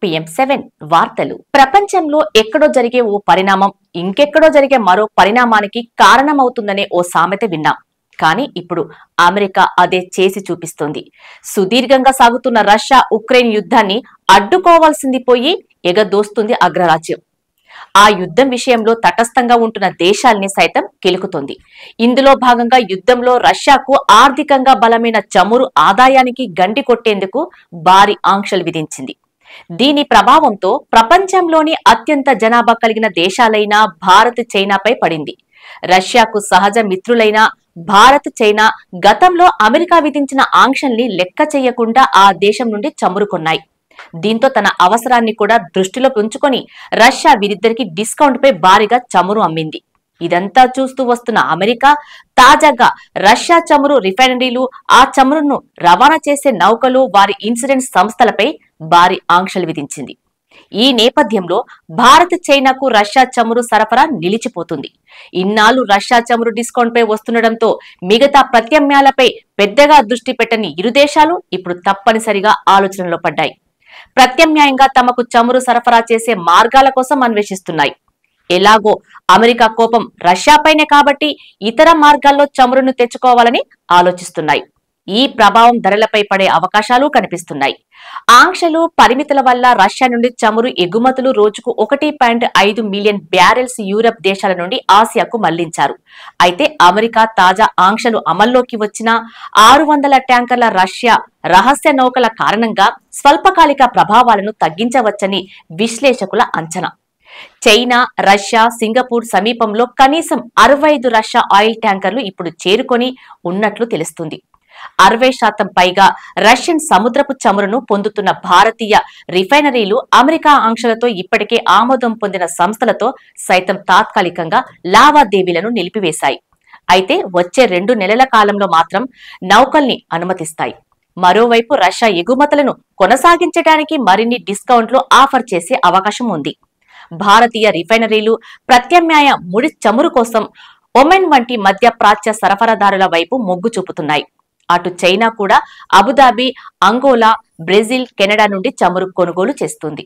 PM7 వార్తలు. ప్రపంచంలో ఎక్కడో జరిగే ఓ పరిణామం ఇంకెక్కడో జరిగే మరో పరిణామానికి కారణమవుతుందనే ఓ సామెత విన్నాం. కానీ ఇప్పుడు అమెరికా అదే చేసి చూపిస్తోంది. సుదీర్ఘంగా సాగుతున్న రష్యా ఉక్రెయిన్ యుద్ధాన్ని అడ్డుకోవాల్సింది పోయి ఎగదోస్తుంది అగ్రరాజ్యం. ఆ యుద్ధం విషయంలో తటస్థంగా ఉంటున్న దేశాల్ని సైతం కెలుకుతోంది. ఇందులో భాగంగా యుద్ధంలో రష్యాకు ఆర్థికంగా బలమైన చమురు ఆదాయానికి గండి కొట్టేందుకు భారీ ఆంక్షలు విధించింది. దీని ప్రభావంతో ప్రపంచంలోని అత్యంత జనాభా కలిగిన దేశాలైన భారత్, చైనాపై పడింది. రష్యాకు సహజ మిత్రులైన భారత్, చైనా గతంలో అమెరికా విధించిన ఆంక్షల్ని లెక్క చేయకుండా ఆ దేశం నుండి చమురు కొన్నాయి. దీంతో తన అవసరాన్ని కూడా దృష్టిలో ఉంచుకొని రష్యా వీరిద్దరికి డిస్కౌంట్ పై భారీగా చమురు అమ్మింది. ఇదంతా చూస్తూ వస్తున్న అమెరికా తాజాగా రష్యా చమురు రిఫైనరీలు, ఆ చమురును రవాణా చేసే నౌకలు, వారి ఇన్సూరెన్స్ సంస్థలపై భారీ ఆంక్షలు విధించింది. ఈ నేపథ్యంలో భారత్, చైనాకు రష్యా చమురు సరఫరా నిలిచిపోతుంది. ఇన్నాళ్లు రష్యా చమురు డిస్కౌంట్ పై వస్తుండటంతో మిగతా ప్రత్యామ్నాయాలపై పెద్దగా దృష్టి పెట్టని ఇరు దేశాలు ఇప్పుడు తప్పనిసరిగా ఆలోచనలో పడ్డాయి. ప్రత్యామ్నాయంగా తమకు చమురు సరఫరా చేసే మార్గాల కోసం అన్వేషిస్తున్నాయి. ఎలాగో అమెరికా కోపం రష్యాపైనే కాబట్టి ఇతర మార్గాల్లో చమురును తెచ్చుకోవాలని ఆలోచిస్తున్నాయి. ఈ ప్రభావం ధరలపై పడే అవకాశాలు కనిపిస్తున్నాయి. ఆంక్షలు, పరిమితుల వల్ల రష్యా నుండి చమురు ఎగుమతులు రోజుకు 1.5 మిలియన్ బ్యారెల్స్ యూరప్ దేశాల నుండి ఆసియాకు మళ్లించారు. అయితే అమెరికా తాజా ఆంక్షలు అమల్లోకి వచ్చినా 600 ట్యాంకర్ల రష్యా రహస్య నౌకల కారణంగా స్వల్పకాలిక ప్రభావాలను తగ్గించవచ్చని విశ్లేషకుల అంచనా. చైనా, రష్యా, సింగపూర్ సమీపంలో కనీసం 65 రష్యా ఆయిల్ ట్యాంకర్లు ఇప్పుడు చేరుకొని ఉన్నట్లు తెలుస్తుంది. 60% పైగా రష్యన్ సముద్రపు చమురును పొందుతున్న భారతీయ రిఫైనరీలు అమెరికా ఆంక్షలతో ఇప్పటికే ఆమోదం పొందిన సంస్థలతో సైతం తాత్కాలికంగా లావాదేవీలను నిలిపివేశాయి. అయితే వచ్చే 2 నెలల కాలంలో మాత్రం నౌకల్ని అనుమతిస్తాయి. మరోవైపు రష్యా ఎగుమతులను కొనసాగించడానికి మరిన్ని డిస్కౌంట్లు ఆఫర్ చేసే అవకాశం ఉంది. భారతీయ రిఫైనరీలు ప్రత్యామ్నాయ ముడి చమురు కోసం ఒమెన్ వంటి మధ్య ప్రాచ్య సరఫరాదారుల వైపు మొగ్గు చూపుతున్నాయి. అటు చైనా కూడా అబుదాబి, అంగోలా, బ్రెజిల్, కెనడా నుండి చమురు కొనుగోలు చేస్తుంది.